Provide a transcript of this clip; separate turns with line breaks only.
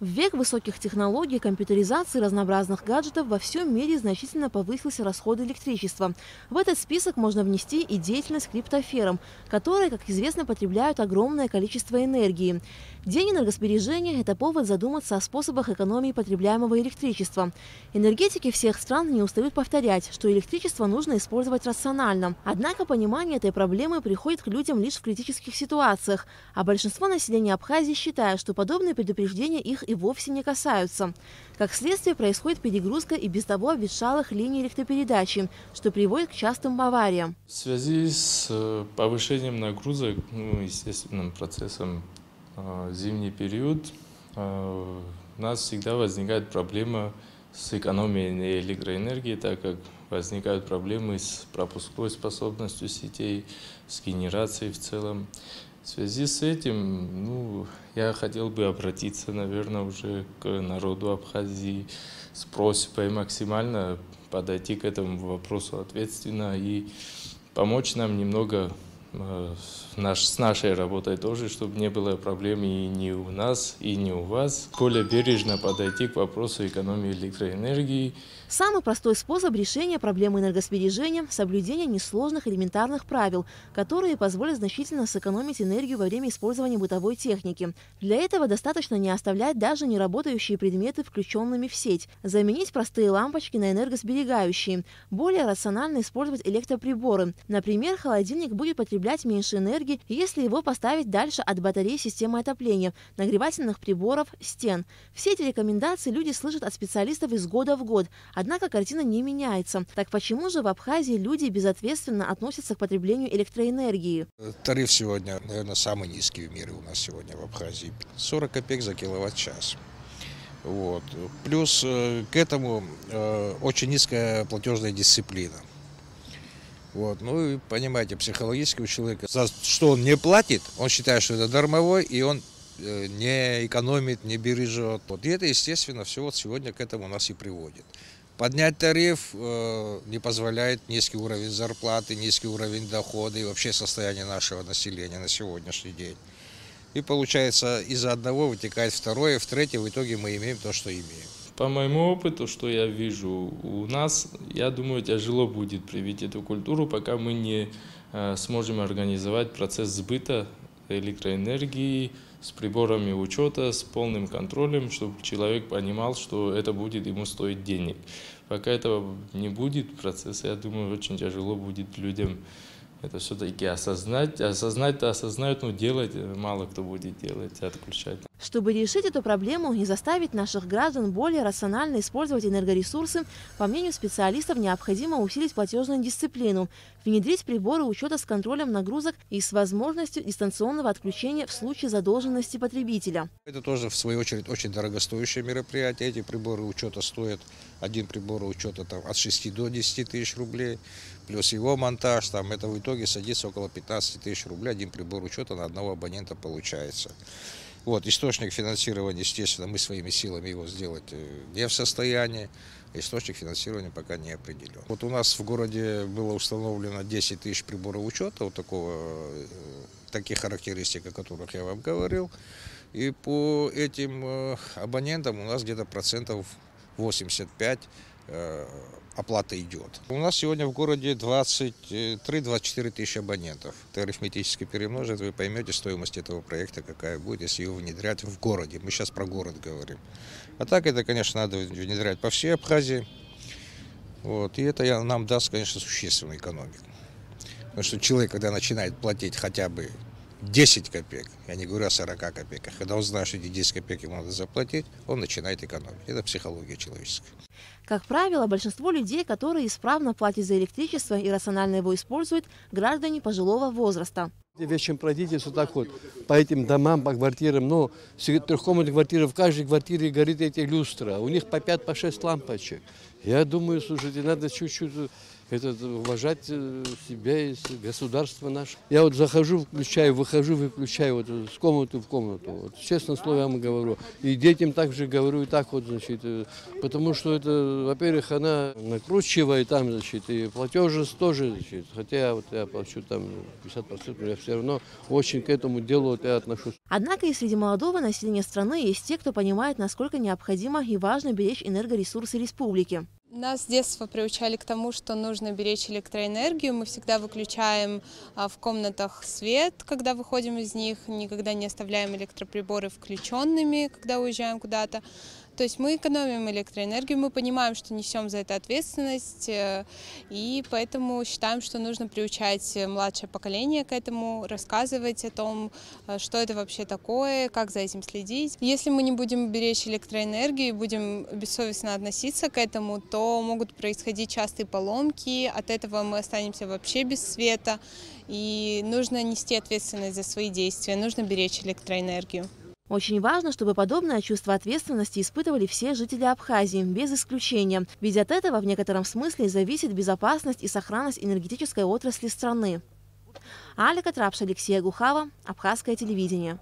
В век высоких технологий, компьютеризации и разнообразных гаджетов во всем мире значительно повысился расход электричества. В этот список можно внести и деятельность криптоферм, которые, как известно, потребляют огромное количество энергии. День энергосбережения – это повод задуматься о способах экономии потребляемого электричества. Энергетики всех стран не устают повторять, что электричество нужно использовать рационально. Однако понимание этой проблемы приходит к людям лишь в критических ситуациях, а большинство населения Абхазии считает, что подобные предупреждения их и вовсе не касаются. Как следствие, происходит перегрузка и без того обветшалых линий электропередачи, что приводит к частым авариям.
В связи с повышением нагрузок, естественным процессом зимний период, у нас всегда возникает проблема с экономией электроэнергии, так как возникают проблемы с пропускной способностью сетей, с генерацией в целом. В связи с этим, я хотел бы обратиться, наверное, уже к народу Абхазии с просьбой максимально подойти к этому вопросу ответственно и помочь нам немного с нашей работой тоже, чтобы не было проблем и ни у нас, и ни у вас. Более бережно подойти к вопросу экономии электроэнергии.
Самый простой способ решения проблемы энергосбережения – соблюдение несложных элементарных правил, которые позволят значительно сэкономить энергию во время использования бытовой техники. Для этого достаточно не оставлять даже неработающие предметы включенными в сеть, заменить простые лампочки на энергосберегающие, более рационально использовать электроприборы. Например, холодильник будет потреблять меньше энергии, если его поставить дальше от батареи системы отопления, нагревательных приборов, стен. Все эти рекомендации люди слышат от специалистов из года в год. Однако картина не меняется. Так почему же в Абхазии люди безответственно относятся к потреблению электроэнергии?
Тариф сегодня, наверное, самый низкий в мире у нас сегодня в Абхазии. 40 копеек за киловатт-час. Вот. Плюс к этому очень низкая платежная дисциплина. Вот. Ну и понимаете, психологически у человека, за что он не платит, он считает, что это дармовой, и он не экономит, не бережет. Вот. И это, естественно, все вот сегодня к этому нас и приводит. Поднять тариф не позволяет низкий уровень зарплаты, низкий уровень дохода и вообще состояние нашего населения на сегодняшний день. И получается, из-за одного вытекает второе, в третье, в итоге мы имеем то, что имеем.
По моему опыту, что я вижу, у нас, я думаю, тяжело будет привить эту культуру, пока мы не сможем организовать процесс сбыта электроэнергии с приборами учета, с полным контролем, чтобы человек понимал, что это будет ему стоить денег. Пока этого не будет процесса, я думаю, очень тяжело будет людям это все-таки осознать. Осознать-то осознают, но делать мало кто будет делать, отключать.
Чтобы решить эту проблему и заставить наших граждан более рационально использовать энергоресурсы, по мнению специалистов, необходимо усилить платежную дисциплину, внедрить приборы учета с контролем нагрузок и с возможностью дистанционного отключения в случае задолженности потребителя.
Это тоже, в свою очередь, очень дорогостоящее мероприятие. Эти приборы учета стоят, один прибор учета от 6 до 10 тысяч рублей, плюс его монтаж, это в итоге садится около 15 тысяч рублей, один прибор учета на одного абонента получается. Вот, источник финансирования, естественно, мы своими силами его сделать не в состоянии. Источник финансирования пока не определен. Вот у нас в городе было установлено 10 тысяч приборов учета, таких характеристик, о которых я вам говорил. И по этим абонентам у нас где-то процентов 85 оплата идет. У нас сегодня в городе 23-24 тысячи абонентов. Это арифметически перемножить, вы поймете стоимость этого проекта, какая будет, если его внедрять в городе. Мы сейчас про город говорим. А так это, конечно, надо внедрять по всей Абхазии. Вот. И это нам даст, конечно, существенную экономику. Потому что человек, когда начинает платить хотя бы 10 копеек, я не говорю о 40 копейках, когда он знает, что эти 10 копеек ему надо заплатить, он начинает экономить. Это психология человеческая.
Как правило, большинство людей, которые исправно платят за электричество и рационально его используют, граждане пожилого возраста.
Вечером пройдитесь вот так вот по этим домам, по квартирам, трехкомнатные квартиры, в каждой квартире горит эти люстра, у них по 5-6 лампочек. Я думаю, слушайте, надо чуть-чуть Это уважать себя и государство наше. Я вот захожу, включаю, выхожу, выключаю вот с комнаты в комнату. Вот, честно слово я вам говорю. И детям также говорю, и так вот, значит, потому что это, во-первых, она накручивает там, значит, и платежи тоже, значит, хотя вот я плачу там 50%, но я все равно очень к этому делу вот я отношусь.
Однако и среди молодого населения страны есть те, кто понимает, насколько необходимо и важно беречь энергоресурсы республики.
Нас с детства приучали к тому, что нужно беречь электроэнергию. Мы всегда выключаем в комнатах свет, когда выходим из них, никогда не оставляем электроприборы включенными, когда уезжаем куда-то. То есть мы экономим электроэнергию, мы понимаем, что несем за это ответственность, и поэтому считаем, что нужно приучать младшее поколение к этому, рассказывать о том, что это вообще такое, как за этим следить. Если мы не будем беречь электроэнергию и будем бессовестно относиться к этому, то могут происходить частые поломки, от этого мы останемся вообще без света, и нужно нести ответственность за свои действия, нужно беречь электроэнергию.
Очень важно, чтобы подобное чувство ответственности испытывали все жители Абхазии, без исключения. Ведь от этого в некотором смысле зависит безопасность и сохранность энергетической отрасли страны. Алика Трапш, Алексей Гухава, Абхазское телевидение.